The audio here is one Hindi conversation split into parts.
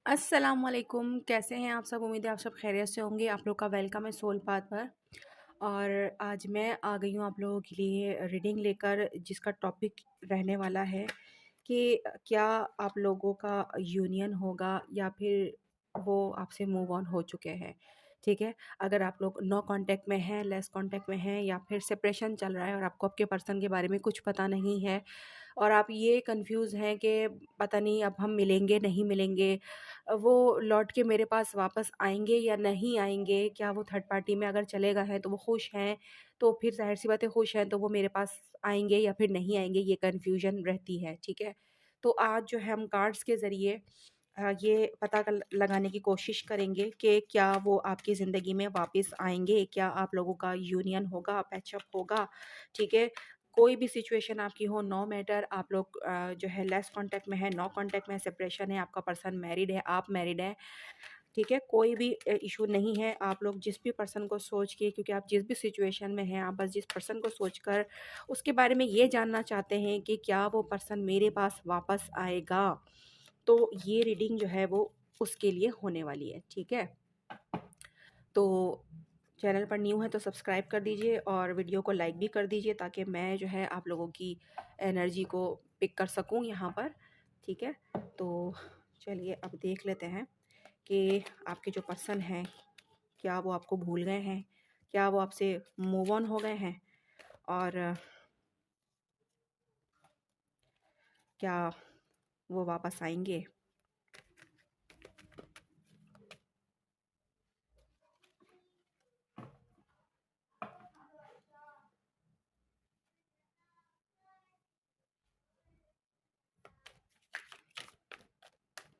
अस्सलामुअलैकुम, कैसे हैं आप सब? उम्मीद है आप सब खैरियत से होंगे। आप लोग का वेलकम है सोल पाथ पर। और आज मैं आ गई हूँ आप लोगों के लिए रीडिंग लेकर, जिसका टॉपिक रहने वाला है कि क्या आप लोगों का यूनियन होगा या फिर वो आपसे मूव ऑन हो चुके हैं। ठीक है, अगर आप लोग नो कांटेक्ट में हैं, लेस कांटेक्ट में हैं, या फिर सेपरेशन चल रहा है और आपको आपके पर्सन के बारे में कुछ पता नहीं है और आप ये कंफ्यूज हैं कि पता नहीं अब हम मिलेंगे नहीं मिलेंगे, वो लौट के मेरे पास वापस आएंगे या नहीं आएंगे, क्या वो थर्ड पार्टी में अगर चले गए हैं तो वो खुश हैं, तो फिर ज़ाहिर सी बात है खुश हैं तो वो मेरे पास आएंगे या फिर नहीं आएंगे, ये कन्फ्यूजन रहती है। ठीक है, तो आज जो है हम कार्ड्स के ज़रिए ये पता लगाने की कोशिश करेंगे कि क्या वो आपकी ज़िंदगी में वापस आएंगे, क्या आप लोगों का यूनियन होगा, पैचअप होगा। ठीक है, कोई भी सिचुएशन आपकी हो, नो मैटर आप लोग जो है लेस कांटेक्ट में है, नो कांटेक्ट में है, सेपरेशन है, आपका पर्सन मैरिड है, आप मैरिड हैं। ठीक है, कोई भी इशू नहीं है। आप लोग जिस भी पर्सन को सोच के, क्योंकि आप जिस भी सिचुएशन में हैं, आप बस जिस पर्सन को सोचकर उसके बारे में ये जानना चाहते हैं कि क्या वो पर्सन मेरे पास वापस आएगा, तो ये रीडिंग जो है वो उसके लिए होने वाली है। ठीक है, तो चैनल पर न्यू है तो सब्सक्राइब कर दीजिए और वीडियो को लाइक भी कर दीजिए, ताकि मैं जो है आप लोगों की एनर्जी को पिक कर सकूं यहाँ पर। ठीक है, तो चलिए अब देख लेते हैं कि आपके जो पर्सन हैं, क्या वो आपको भूल गए हैं, क्या वो आपसे मूव ऑन हो गए हैं, और क्या वो वापस आएंगे।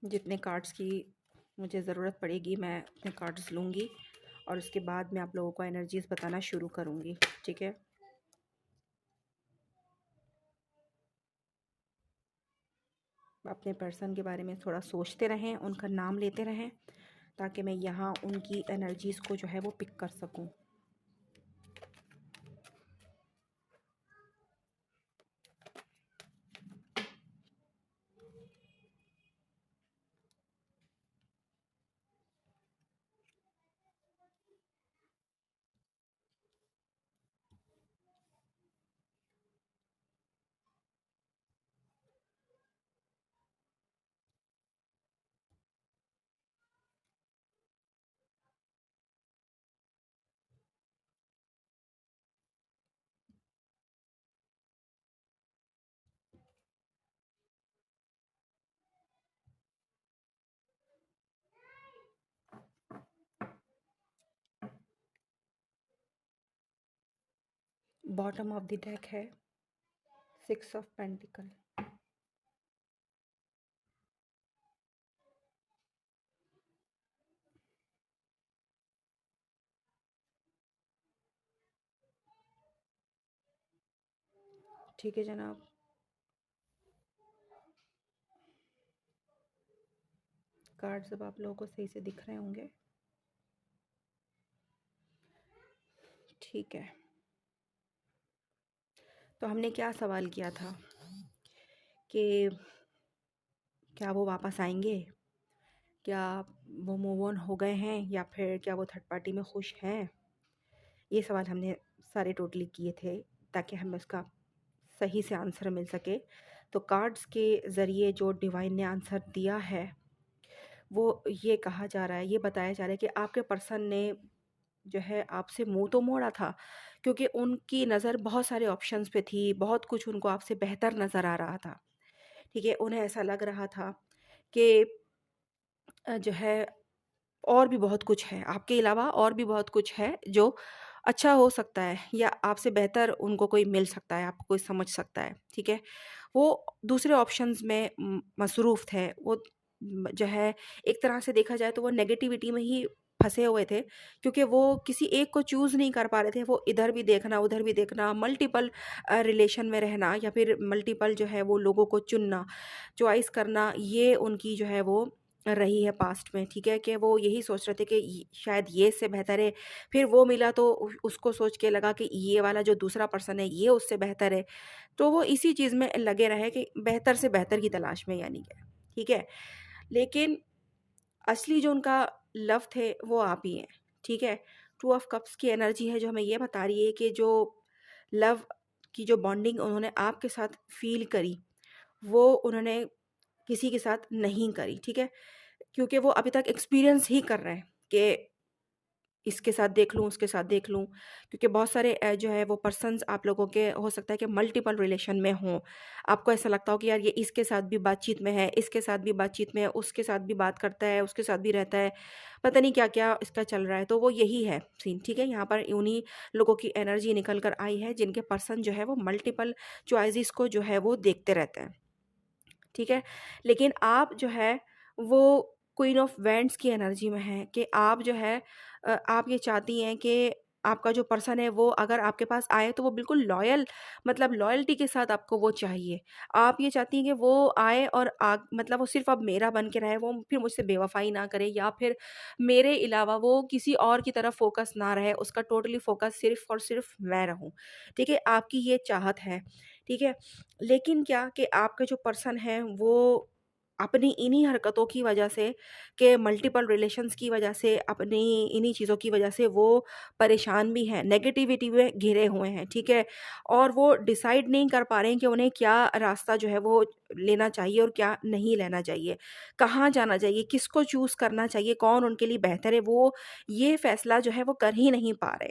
जितने कार्ड्स की मुझे ज़रूरत पड़ेगी मैं उतने कार्ड्स लूँगी और उसके बाद मैं आप लोगों को एनर्जीज़ बताना शुरू करूँगी। ठीक है, अपने पर्सन के बारे में थोड़ा सोचते रहें, उनका नाम लेते रहें, ताकि मैं यहाँ उनकी एनर्जीज़ को जो है वो पिक कर सकूँ। बॉटम ऑफ द डेक है 6 ऑफ पेंटिकल। ठीक है जनाब, कार्ड सब आप लोगों को सही से दिख रहे होंगे। ठीक है, तो हमने क्या सवाल किया था कि क्या वो वापस आएंगे, क्या वो मूव ऑन हो गए हैं, या फिर क्या वो थर्ड पार्टी में खुश हैं। ये सवाल हमने सारे टोटली किए थे ताकि हमें उसका सही से आंसर मिल सके। तो कार्ड्स के ज़रिए जो डिवाइन ने आंसर दिया है वो ये कहा जा रहा है, ये बताया जा रहा है कि आपके पर्सन ने जो है आपसे मुंह तो मोड़ा था, क्योंकि उनकी नज़र बहुत सारे ऑप्शंस पे थी, बहुत कुछ उनको आपसे बेहतर नज़र आ रहा था। ठीक है, उन्हें ऐसा लग रहा था कि जो है और भी बहुत कुछ है, आपके अलावा और भी बहुत कुछ है जो अच्छा हो सकता है, या आपसे बेहतर उनको कोई मिल सकता है, आपको कोई समझ सकता है। ठीक है, वो दूसरे ऑप्शंस में मसरूफ़ थे। वो जो है एक तरह से देखा जाए तो वो नेगेटिविटी में ही फँसे हुए थे, क्योंकि वो किसी एक को चूज़ नहीं कर पा रहे थे। वो इधर भी देखना, उधर भी देखना, मल्टीपल रिलेशन में रहना, या फिर मल्टीपल जो है वो लोगों को चुनना, चॉइस करना, ये उनकी जो है वो रही है पास्ट में। ठीक है, कि वो यही सोच रहे थे कि शायद ये इससे बेहतर है, फिर वो मिला तो उसको सोच के लगा कि ये वाला जो दूसरा पर्सन है ये उससे बेहतर है, तो वो इसी चीज़ में लगे रहे कि बेहतर से बेहतर की तलाश में, यानी कि ठीक है। लेकिन असली जो उनका लव थे वो आप ही हैं, ठीक है? टू ऑफ कप्स की एनर्जी है जो हमें ये बता रही है कि जो लव की जो बॉन्डिंग उन्होंने आपके साथ फ़ील करी, वो उन्होंने किसी के साथ नहीं करी, ठीक है? क्योंकि वो अभी तक एक्सपीरियंस ही कर रहे हैं कि इसके साथ देख लूँ, उसके साथ देख लूँ। क्योंकि बहुत सारे जो है वो पर्सन्स आप लोगों के हो सकता है कि मल्टीपल रिलेशन में हों। आपको ऐसा लगता हो कि यार ये इसके साथ भी बातचीत में है, इसके साथ भी बातचीत में है, उसके साथ भी बात करता है, उसके साथ भी रहता है। पता नहीं क्या-क्या इसका चल रहा है। तो वो यही है सीन, ठीक है? यहाँ पर उन्हीं लोगों की एनर्जी निकल कर आई है जिनके पर्सन जो है वो मल्टीपल चॉइसेस को जो है वो देखते रहते हैं। ठीक है? लेकिन आप जो है वो क्वीन ऑफ वैंड्स की एनर्जी में हैं कि आप जो है आप ये चाहती हैं कि आपका जो पर्सन है वो अगर आपके पास आए तो वो बिल्कुल लॉयल मतलब लॉयल्टी के साथ आपको वो चाहिए। आप ये चाहती हैं कि वो आए और मतलब वो सिर्फ़ अब मेरा बन के रहे, वो फिर मुझसे बेवफ़ाई ना करे या फिर मेरे अलावा वो किसी और की तरफ फ़ोकस ना रहे, उसका टोटली फ़ोकस सिर्फ़ और सिर्फ़ मैं रहूँ। ठीक है? आपकी ये चाहत है। ठीक है? लेकिन क्या कि आपके जो पर्सन हैं वो अपनी इन्हीं हरकतों की वजह से कि मल्टीपल रिलेशंस की वजह से अपनी इन्हीं चीज़ों की वजह से वो परेशान भी हैं, नेगेटिविटी में घिरे हुए हैं, ठीक है? और वो डिसाइड नहीं कर पा रहे हैं कि उन्हें क्या रास्ता जो है वो लेना चाहिए और क्या नहीं लेना चाहिए। कहाँ जाना चाहिए, किसको चूज़ करना चाहिए, कौन उनके लिए बेहतर है, वो ये फ़ैसला जो है वो कर ही नहीं पा रहे,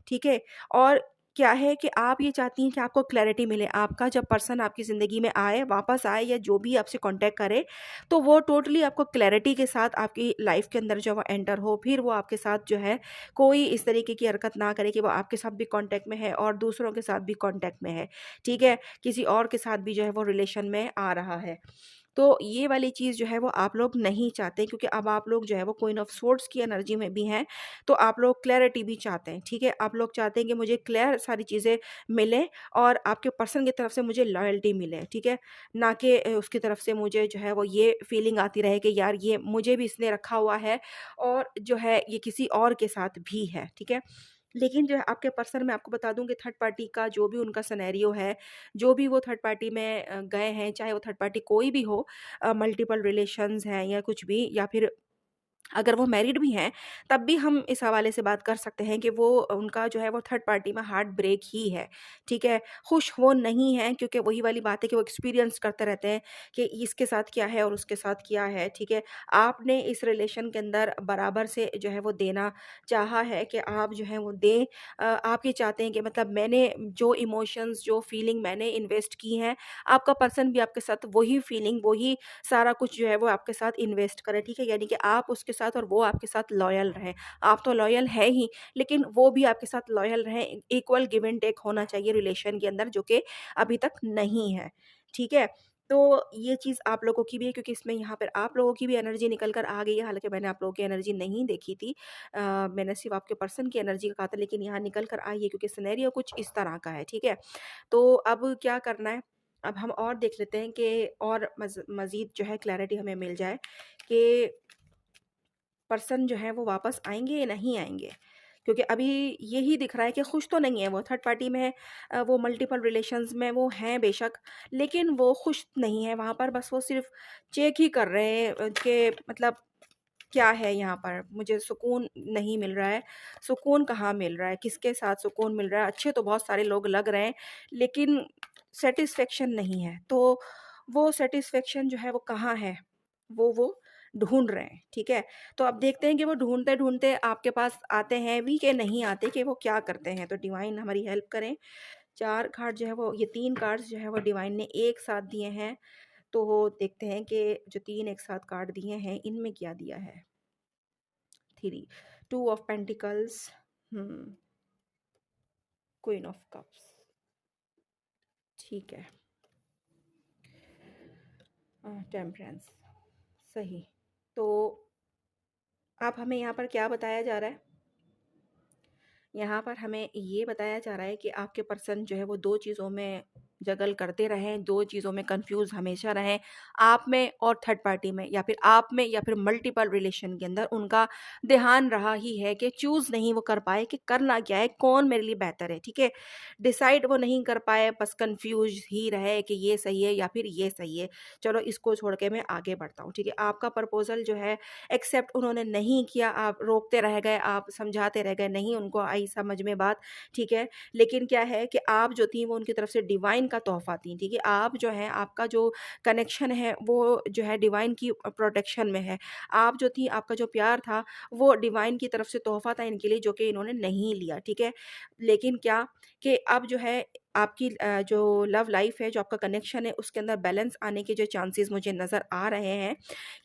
ठीक है? और क्या है कि आप ये चाहती हैं कि आपको क्लैरिटी मिले, आपका जब पर्सन आपकी ज़िंदगी में आए, वापस आए या जो भी आपसे कॉन्टैक्ट करे, तो वो टोटली आपको क्लैरिटी के साथ आपकी लाइफ़ के अंदर जो वो एंटर हो, फिर वो आपके साथ जो है कोई इस तरीके की हरकत ना करे कि वो आपके साथ भी कॉन्टैक्ट में है और दूसरों के साथ भी कॉन्टैक्ट में है, ठीक है? किसी और के साथ भी जो है वो रिलेशन में आ रहा है। तो ये वाली चीज़ जो है वो आप लोग नहीं चाहते क्योंकि अब आप लोग जो है वो क्वीन ऑफ सोर्ड्स की एनर्जी में भी हैं, तो आप लोग क्लैरिटी भी चाहते हैं, ठीक है? आप लोग चाहते हैं कि मुझे क्लियर सारी चीज़ें मिलें और आपके पर्सन की तरफ से मुझे लॉयल्टी मिले, ठीक है? ना कि उसकी तरफ से मुझे जो है वो ये फीलिंग आती रहे कि यार ये मुझे भी इसने रखा हुआ है और जो है ये किसी और के साथ भी है, ठीक है? लेकिन जो है आपके पर्सन मैं आपको बता दूँ कि थर्ड पार्टी का जो भी उनका सिनेरियो है, जो भी वो थर्ड पार्टी में गए हैं, चाहे वो थर्ड पार्टी कोई भी हो मल्टीपल रिलेशंस हैं या कुछ भी या फिर अगर वो मैरिड भी हैं, तब भी हम इस हवाले से बात कर सकते हैं कि वो उनका जो है वो थर्ड पार्टी में हार्ट ब्रेक ही है, ठीक है? खुश वो नहीं हैं क्योंकि वही वाली बात है कि वो एक्सपीरियंस करते रहते हैं कि इसके साथ क्या है और उसके साथ क्या है, ठीक है? आपने इस रिलेशन के अंदर बराबर से जो है वो देना चाहा है कि आप जो है वो दें। आप ये चाहते हैं कि मतलब मैंने जो इमोशंस, जो फीलिंग मैंने इन्वेस्ट की हैं, आपका पर्सन भी आपके साथ वही फीलिंग, वही सारा कुछ जो है वो आपके साथ इन्वेस्ट करे, ठीक है? यानी कि आप उसके साथ और वो आपके साथ लॉयल रहें। आप तो लॉयल हैं ही, लेकिन वो भी आपके साथ लॉयल रहें। इक्वल गिव एंड टेक होना चाहिए रिलेशन के अंदर जो कि अभी तक नहीं है, ठीक है? तो ये चीज़ आप लोगों की भी है क्योंकि इसमें यहाँ पर आप लोगों की भी एनर्जी निकल कर आ गई है, हालाँकि मैंने आप लोगों की एनर्जी नहीं देखी थी। मैंने सिर्फ़ आपके पर्सन की एनर्जी का कहा था लेकिन यहाँ निकल कर आई है क्योंकि सिनेरियो कुछ इस तरह का है, ठीक है? तो अब क्या करना है, अब हम और देख लेते हैं कि और मज़ीद जो है क्लैरिटी हमें मिल जाए कि पर्सन जो है वो वापस आएँगे या नहीं आएँगे। क्योंकि अभी यही दिख रहा है कि खुश तो नहीं है वो, थर्ड पार्टी में है वो मल्टीपल रिलेशंस में वो हैं बेशक, लेकिन वो खुश नहीं है वहाँ पर, बस वो सिर्फ़ चेक ही कर रहे हैं कि मतलब क्या है यहाँ पर? मुझे सुकून नहीं मिल रहा है। सुकून कहाँ मिल रहा है? किसके साथ सुकून मिल रहा है? अच्छे तो बहुत सारे लोग लग रहे हैं, लेकिन सैटिस्फैक्शन नहीं है। तो वो सैटिस्फैक्शन जो है वो कहाँ है? वो ढूँढ रहे हैं, ठीक है? तो अब देखते हैं कि वो ढूँढते-ढूँढते आपके पास आते हैं भी कि नहीं आते, कि वो क्या करते हैं? तो डिवाइन हमारी हेल्प करें। 4 कार्ड जो है वो ये 3 कार्ड्स जो है वो डिवाइन ने एक साथ दिए हैं। तो देखते हैं कि जो 3 एक साथ कार्ड दिए हैं, इनमें क्या दिया है? 3 2 of pentacles, hmm, queen of cups, ठीक है। टेम्परेंस, सही। तो अब हमें यहाँ पर क्या बताया जा रहा है? यहाँ पर हमें ये बताया जा रहा है कि आपके पर्सन जो है वो 2 चीज़ों में जगल करते रहें, 2 चीज़ों में कन्फ्यूज़ हमेशा रहें, आप में और थर्ड पार्टी में, या फिर आप में या फिर मल्टीपल रिलेशन के अंदर उनका ध्यान रहा ही है कि चूज़ नहीं वो कर पाए कि करना क्या है, कौन मेरे लिए बेहतर है, ठीक है? डिसाइड वो नहीं कर पाए, बस कन्फ्यूज़ ही रहे कि ये सही है या फिर ये सही है। चलो इसको छोड़ के मैं आगे बढ़ता हूँ, ठीक है? आपका प्रपोज़ल जो है एक्सेप्ट उन्होंने नहीं किया, आप रोकते रह गए, आप समझाते रह गए, नहीं उनको आई समझ में बात, ठीक है? लेकिन क्या है कि आप जो थी वो उनकी तरफ से डिवाइन का तोहफ़ा थी, ठीक है? आप जो है आपका जो कनेक्शन है वो जो है डिवाइन की प्रोटेक्शन में है। आप जो थी आपका जो प्यार था वो डिवाइन की तरफ से तोहफ़ा था इनके लिए जो कि इन्होंने नहीं लिया, ठीक है? लेकिन क्या कि अब जो है आपकी जो लव लाइफ़ है, जो आपका कनेक्शन है उसके अंदर बैलेंस आने के जो चांसेस मुझे नज़र आ रहे हैं,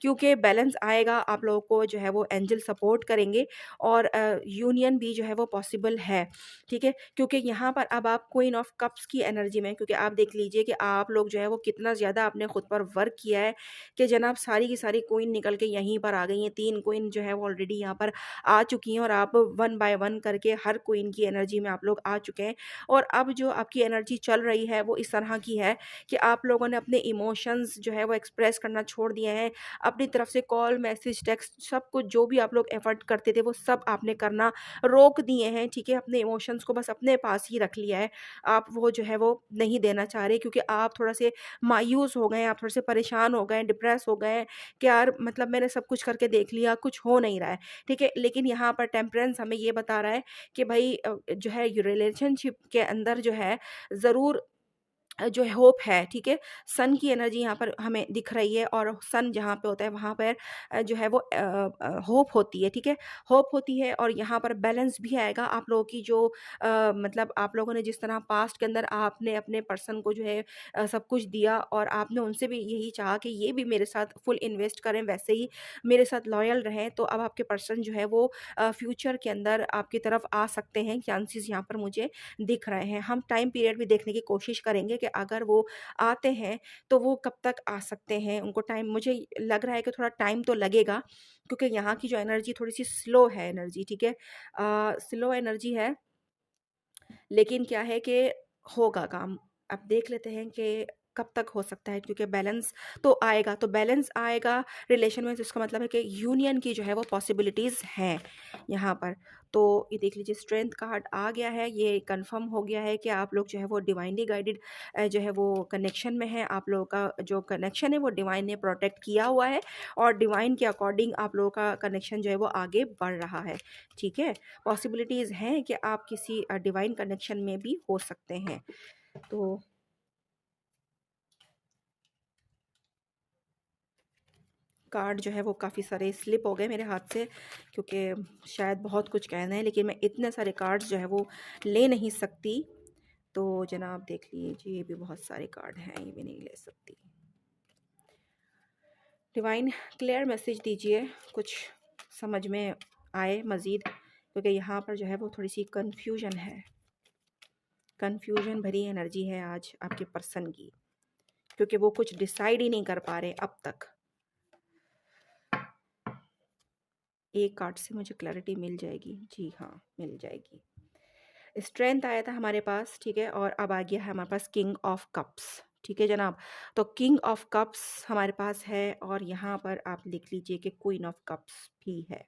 क्योंकि बैलेंस आएगा आप लोगों को जो है वो एंजल सपोर्ट करेंगे और यूनियन भी जो है वो पॉसिबल है, ठीक है? क्योंकि यहाँ पर अब आप क्वीन ऑफ कप्स की एनर्जी में, क्योंकि आप देख लीजिए कि आप लोग जो है वो कितना ज़्यादा आपने खुद पर वर्क किया है कि जनाब सारी की सारी क्वीन निकल के यहीं पर आ गई हैं। 3 क्वीन जो है वो ऑलरेडी यहाँ पर आ चुकी हैं और आप वन बाय वन करके हर क्वीन की एनर्जी में आप लोग आ चुके हैं। और अब जो आपकी एनर्जी चल रही है वो इस तरह की है कि आप लोगों ने अपने इमोशंस जो है वो एक्सप्रेस करना छोड़ दिए हैं। अपनी तरफ से कॉल, मैसेज, टेक्स्ट सब कुछ जो भी आप लोग एफर्ट करते थे वो सब आपने करना रोक दिए हैं, ठीक है? अपने इमोशंस को बस अपने पास ही रख लिया है। आप वो जो है वो नहीं देना चाह रहे क्योंकि आप थोड़ा-से मायूस हो गए हैं, आप थोड़े-से परेशान हो गए हैं, डिप्रेस हो गए हैं कि यार मतलब मैंने सब कुछ करके देख लिया, कुछ हो नहीं रहा है, ठीक है? लेकिन यहाँ पर टेम्परेंस हमें ये बता रहा है कि भई जो है ये रिलेशनशिप के अंदर जो है ज़रूर जो है होप है, ठीक है? सन की एनर्जी यहाँ पर हमें दिख रही है और सन जहाँ पे होता है वहाँ पर जो है वो होप होती है, ठीक है? होप होती है और यहाँ पर बैलेंस भी आएगा आप लोगों की जो मतलब आप लोगों ने जिस तरह पास्ट के अंदर आपने अपने पर्सन को जो है सब कुछ दिया और आपने उनसे भी यही चाहा कि ये भी मेरे साथ फुल इन्वेस्ट करें, वैसे ही मेरे साथ लॉयल रहें, तो अब आपके पर्सन जो है वो फ्यूचर के अंदर आपकी तरफ आ सकते हैं, चांसेस यहाँ पर मुझे दिख रहे हैं। हम टाइम पीरियड भी देखने की कोशिश करेंगे कि अगर वो आते हैं, तो वो कब तक आ सकते हैं। उनको टाइम मुझे लग रहा है कि थोड़ा टाइम तो लगेगा क्योंकि यहाँ की जो एनर्जी थोड़ी-सी स्लो है एनर्जी, ठीक है? स्लो एनर्जी है लेकिन क्या है कि होगा काम। अब देख लेते हैं कि कब तक हो सकता है क्योंकि बैलेंस तो आएगा, तो बैलेंस आएगा रिलेशन में तो इसका मतलब है कि यूनियन की जो है वो पॉसिबिलिटीज़ हैं यहाँ पर। तो ये देख लीजिए स्ट्रेंथ कार्ड आ गया है, ये कन्फर्म हो गया है कि आप लोग जो है वो डिवाइनली गाइडेड जो है वो कनेक्शन में है। आप लोगों का जो कनेक्शन है वो डिवाइन ने प्रोटेक्ट किया हुआ है और डिवाइन के अकॉर्डिंग आप लोगों का कनेक्शन जो है वो आगे बढ़ रहा है, ठीक है? पॉसिबिलिटीज़ हैं कि आप किसी डिवाइन कनेक्शन में भी हो सकते हैं। तो कार्ड जो है वो काफ़ी सारे स्लिप हो गए मेरे हाथ से क्योंकि शायद बहुत कुछ कहना है लेकिन मैं इतने सारे कार्ड्स जो है वो ले नहीं सकती। तो जनाब देख लीजिए ये भी बहुत सारे कार्ड हैं, ये भी नहीं ले सकती। डिवाइन क्लियर मैसेज दीजिए, कुछ समझ में आए मज़ीद क्योंकि यहाँ पर जो है वो थोड़ी सी कन्फ्यूजन है, कन्फ्यूजन भरी एनर्जी है आज आपके पर्सन की क्योंकि वो कुछ डिसाइड ही नहीं कर पा रहे अब तक। एक कार्ड से मुझे क्लैरिटी मिल जाएगी, जी हाँ मिल जाएगी। स्ट्रेंथ आया था हमारे पास, ठीक है? और अब आ गया है हमारे पास किंग ऑफ कप्स, ठीक है जनाब? तो किंग ऑफ कप्स हमारे पास है और यहाँ पर आप लिख लीजिए कि क्वीन ऑफ कप्स भी है।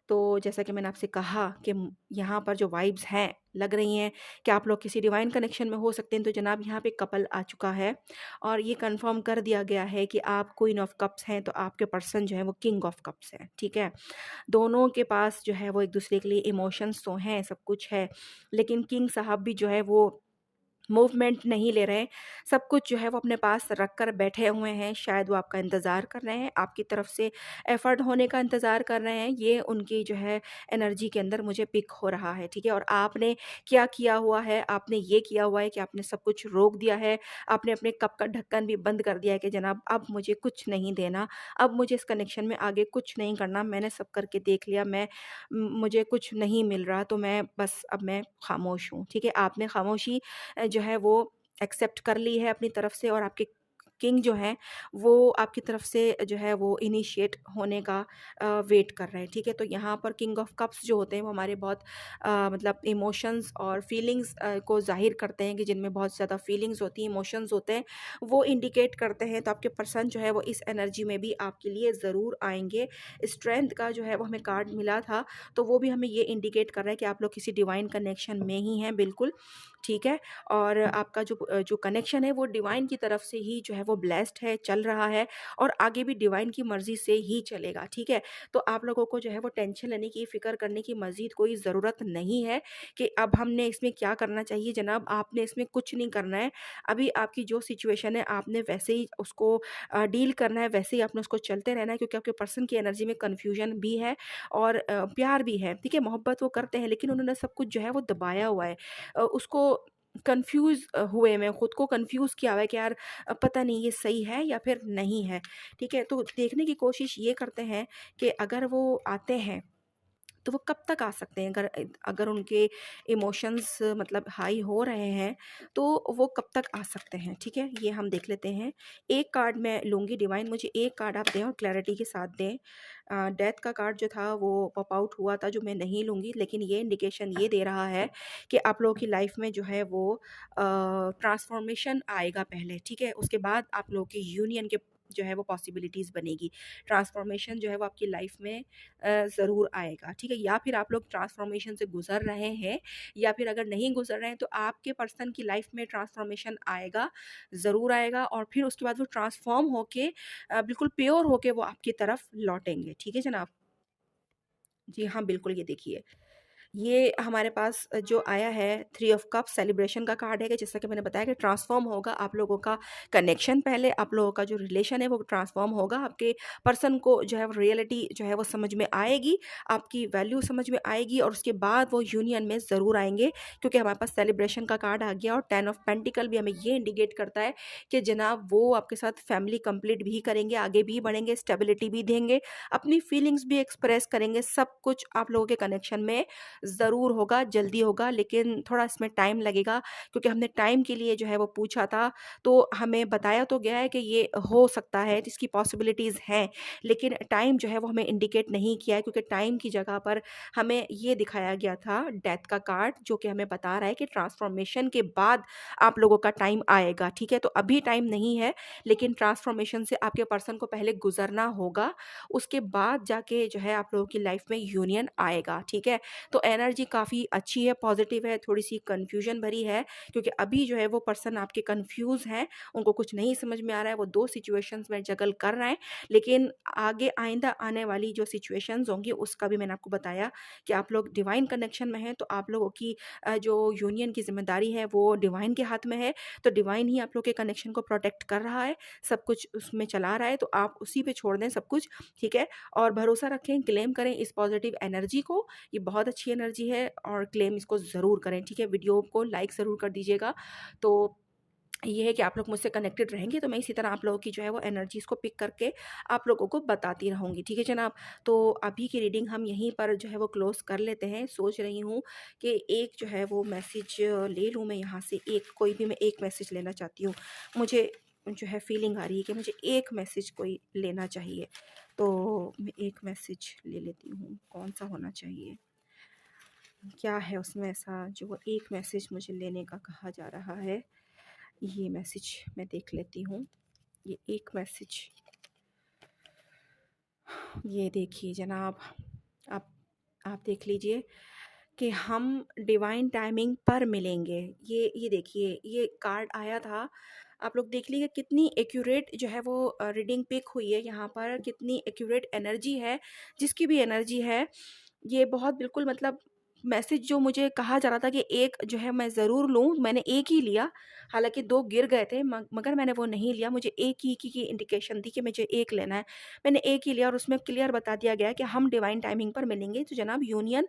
तो जैसा कि मैंने आपसे कहा कि यहाँ पर जो वाइब्स हैं लग रही हैं कि आप लोग किसी डिवाइन कनेक्शन में हो सकते हैं, तो जनाब यहाँ पे कपल आ चुका है और ये कंफर्म कर दिया गया है कि आप क्वीन ऑफ कप्स हैं तो आपके पर्सन जो है वो किंग ऑफ कप्स हैं, ठीक है? दोनों के पास जो है वो एक दूसरे के लिए इमोशंस तो हैं, सब कुछ है, लेकिन किंग साहब भी जो है वो मूवमेंट नहीं ले रहे हैं, सब कुछ जो है वो अपने पास रख कर बैठे हुए हैं, शायद वो आपका इंतज़ार कर रहे हैं, आपकी तरफ से एफ़र्ट होने का इंतज़ार कर रहे हैं, ये उनकी जो है एनर्जी के अंदर मुझे पिक हो रहा है, ठीक है? और आपने क्या किया हुआ है, आपने ये किया हुआ है कि आपने सब कुछ रोक दिया है, आपने अपने कप का ढक्कन भी बंद कर दिया है कि जनाब अब मुझे कुछ नहीं देना, अब मुझे इस कनेक्शन में आगे कुछ नहीं करना, मैंने सब करके देख लिया, मुझे कुछ नहीं मिल रहा तो मैं बस अब मैं खामोश हूँ, ठीक है? आपने खामोशी जो है वो एक्सेप्ट कर ली है अपनी तरफ से और आपके किंग जो हैं वो आपकी तरफ से जो है वो इनिशिएट होने का वेट कर रहे हैं, ठीक है। तो यहाँ पर किंग ऑफ कप्स जो होते हैं वो हमारे बहुत मतलब इमोशंस और फीलिंग्स को ज़ाहिर करते हैं, कि जिनमें बहुत ज़्यादा फीलिंग्स होती हैं, इमोशंस होते हैं, वो इंडिकेट करते हैं। तो आपके पर्सन जो है वो इस एनर्जी में भी आपके लिए ज़रूर आएंगे। स्ट्रेंथ का जो है वो हमें कार्ड मिला था, तो वो भी हमें ये इंडिकेट कर रहा है कि आप लोग किसी डिवाइन कनेक्शन में ही हैं, बिल्कुल, ठीक है। और आपका जो कनेक्शन है वो डिवाइन की तरफ से ही जो है वो ब्लेस्ड है, चल रहा है, और आगे भी डिवाइन की मर्ज़ी से ही चलेगा, ठीक है। तो आप लोगों को जो है वो टेंशन लेने की, फ़िक्र करने की मज़ीद कोई ज़रूरत नहीं है कि अब हमने इसमें क्या करना चाहिए। जनाब, आपने इसमें कुछ नहीं करना है। अभी आपकी जो सिचुएशन है आपने वैसे ही उसको डील करना है, वैसे ही आपने उसको चलते रहना है, क्योंकि आपके पर्सन की एनर्जी में कन्फ्यूजन भी है और प्यार भी है, ठीक है। मोहब्बत वो करते हैं, लेकिन उन्होंने सब कुछ जो है वो दबाया हुआ है। उसको कन्फ्यूज़ हुए में खुद को कन्फ्यूज़ किया हुआ है कि यार पता नहीं ये सही है या फिर नहीं है, ठीक है। तो देखने की कोशिश ये करते हैं कि अगर वो आते हैं तो वो कब तक आ सकते हैं। अगर अगर उनके इमोशंस मतलब हाई हो रहे हैं तो वो कब तक आ सकते हैं, ठीक है। ये हम देख लेते हैं। एक कार्ड मैं लूँगी, डिवाइन मुझे एक कार्ड आप दें और क्लैरिटी के साथ दें। डेथ का कार्ड जो था वो पॉप आउट हुआ था, जो मैं नहीं लूँगी, लेकिन ये इंडिकेशन ये दे रहा है कि आप लोगों की लाइफ में जो है वो ट्रांसफॉर्मेशन आएगा पहले, ठीक है। उसके बाद आप लोगों की यूनियन के जो है वो पॉसिबिलिटीज़ बनेगी। ट्रांसफॉर्मेशन जो है वो आपकी लाइफ में ज़रूर आएगा, ठीक है। या फिर आप लोग ट्रांसफॉर्मेशन से गुज़र रहे हैं, या फिर अगर नहीं गुज़र रहे हैं तो आपके पर्सन की लाइफ में ट्रांसफॉर्मेशन आएगा, ज़रूर आएगा, और फिर उसके बाद वो ट्रांसफॉर्म होके बिल्कुल प्योर होके वो आपकी तरफ लौटेंगे, ठीक है जनाब। जी हाँ, बिल्कुल, ये देखिए, ये हमारे पास जो आया है थ्री ऑफ कप सेलिब्रेशन का कार्ड है, कि जैसा कि मैंने बताया कि ट्रांसफॉर्म होगा आप लोगों का कनेक्शन, पहले आप लोगों का जो रिलेशन है वो ट्रांसफॉर्म होगा। आपके पर्सन को जो है वो रियलिटी जो है वो समझ में आएगी, आपकी वैल्यू समझ में आएगी, और उसके बाद वो यूनियन में ज़रूर आएंगे, क्योंकि हमारे पास सेलिब्रेशन का कार्ड आ गया। और 10 ऑफ पेंटिकल भी हमें ये इंडिकेट करता है कि जनाब वो आपके साथ फैमिली कंप्लीट भी करेंगे, आगे भी बढ़ेंगे, स्टेबिलिटी भी देंगे, अपनी फीलिंग्स भी एक्सप्रेस करेंगे। सब कुछ आप लोगों के कनेक्शन में ज़रूर होगा, जल्दी होगा, लेकिन थोड़ा इसमें टाइम लगेगा, क्योंकि हमने टाइम के लिए जो है वो पूछा था, तो हमें बताया तो गया है कि ये हो सकता है, इसकी पॉसिबिलिटीज़ हैं, लेकिन टाइम जो है वो हमें इंडिकेट नहीं किया है, क्योंकि टाइम की जगह पर हमें ये दिखाया गया था डेथ का कार्ड, जो कि हमें बता रहा है कि ट्रांसफॉर्मेशन के बाद आप लोगों का टाइम आएगा, ठीक है। तो अभी टाइम नहीं है, लेकिन ट्रांसफॉर्मेशन से आपके पर्सन को पहले गुजरना होगा, उसके बाद जाके जो है आप लोगों की लाइफ में यूनियन आएगा, ठीक है। तो एनर्जी काफ़ी अच्छी है, पॉजिटिव है, थोड़ी-सी कन्फ्यूजन भरी है, क्योंकि अभी जो है वो पर्सन आपके कन्फ्यूज़ हैं, उनको कुछ नहीं समझ में आ रहा है, वो 2 सिचुएशंस में जगल कर रहे हैं। लेकिन आगे आइंदा आने वाली जो सिचुएशंस होंगी उसका भी मैंने आपको बताया कि आप लोग डिवाइन कनेक्शन में हैं, तो आप लोगों की जो यूनियन की ज़िम्मेदारी है वो डिवाइन के हाथ में है। तो डिवाइन ही आप लोग के कनेक्शन को प्रोटेक्ट कर रहा है, सब कुछ उसमें चला रहा है, तो आप उसी पे छोड़ दें सब कुछ, ठीक है। और भरोसा रखें, क्लेम करें इस पॉजिटिव एनर्जी को, ये बहुत अच्छी एनर्जी है, और क्लेम इसको ज़रूर करें, ठीक है। वीडियो को लाइक ज़रूर कर दीजिएगा। तो ये है कि आप लोग मुझसे कनेक्टेड रहेंगे, तो मैं इसी तरह आप लोगों की जो है वो एनर्जीज़ को पिक करके आप लोगों को बताती रहूँगी, ठीक है जनाब। तो अभी की रीडिंग हम यहीं पर जो है वो क्लोज़ कर लेते हैं। सोच रही हूँ कि एक जो है वो मैसेज ले लूँ मैं यहाँ से, एक कोई भी मैं एक मैसेज लेना चाहती हूँ। मुझे जो है फीलिंग आ रही है कि मुझे एक मैसेज कोई लेना चाहिए, तो मैं एक मैसेज ले लेती हूँ। कौन-सा होना चाहिए? क्या है उसमें ऐसा जो वो एक मैसेज मुझे लेने का कहा जा रहा है? ये मैसेज मैं देख लेती हूँ। ये एक मैसेज, ये देखिए जनाब, आप आप देख लीजिए कि हम डिवाइन टाइमिंग पर मिलेंगे। ये देखिए, ये कार्ड आया था। आप लोग देख लीजिए कितनी एक्यूरेट जो है वो रीडिंग पिक हुई है यहाँ पर, कितनी एक्यूरेट एनर्जी है, जिसकी भी एनर्जी है। ये बहुत बिल्कुल मतलब मैसेज जो मुझे कहा जा रहा था कि एक जो है मैं ज़रूर लूँ, मैंने एक ही लिया। हालाँकि 2 गिर गए थे, मगर मैंने वो नहीं लिया। मुझे एक ही की इंडिकेशन थी कि मुझे एक लेना है। मैंने एक ही लिया, और उसमें क्लियर बता दिया गया है कि हम डिवाइन टाइमिंग पर मिलेंगे। तो जनाब, यूनियन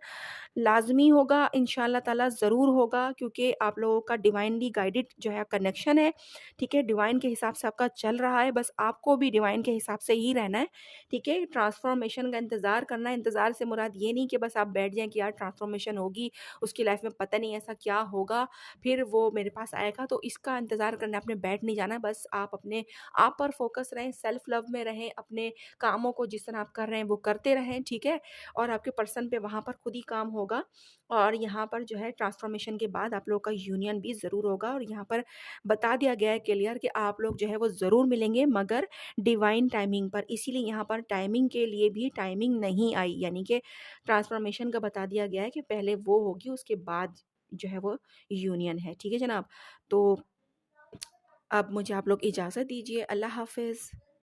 लाज़मी होगा, इंशाअल्लाह ताला ज़रूर होगा, क्योंकि आप लोगों का डिवाइनली गाइडेड जो है कनेक्शन है, ठीक है? डिवाइन के हिसाब से आपका चल रहा है, बस आपको भी डिवाइन के हिसाब से ही रहना है, ठीक है? ट्रांसफ़ॉर्मेशन का इंतज़ार करना है। इंतज़ार से मुराद ये नहीं कि बस आप बैठ जाएँ कि यार ट्रांसफ़ॉर्मेशन ट्रांसफॉर्मेशन होगी, उसकी लाइफ में पता नहीं ऐसा क्या होगा, फिर वो मेरे पास आएगा। तो इसका इंतज़ार करने आपने बैठ नहीं जाना, बस आप अपने आप पर फोकस रहें, सेल्फ लव में रहें, अपने कामों को जिस तरह आप कर रहे हैं वो करते रहें, ठीक है? और आपके पर्सन पे वहाँ पर खुद ही काम होगा। और यहाँ पर जो है ट्रांसफॉर्मेशन के बाद आप लोगों का यूनियन भी ज़रूर होगा, और यहाँ पर बता दिया गया है क्लियर कि आप लोग जो है वो ज़रूर मिलेंगे, मगर डिवाइन टाइमिंग पर। इसीलिए यहाँ पर टाइमिंग के लिए भी टाइमिंग नहीं आई, यानी कि ट्रांसफॉर्मेशन का बता दिया गया है कि पहले वो होगी, उसके बाद जो है वो यूनियन है, ठीक है जनाब? तो अब मुझे आप लोग इजाज़त दीजिए। अल्लाह हाफ़िज़।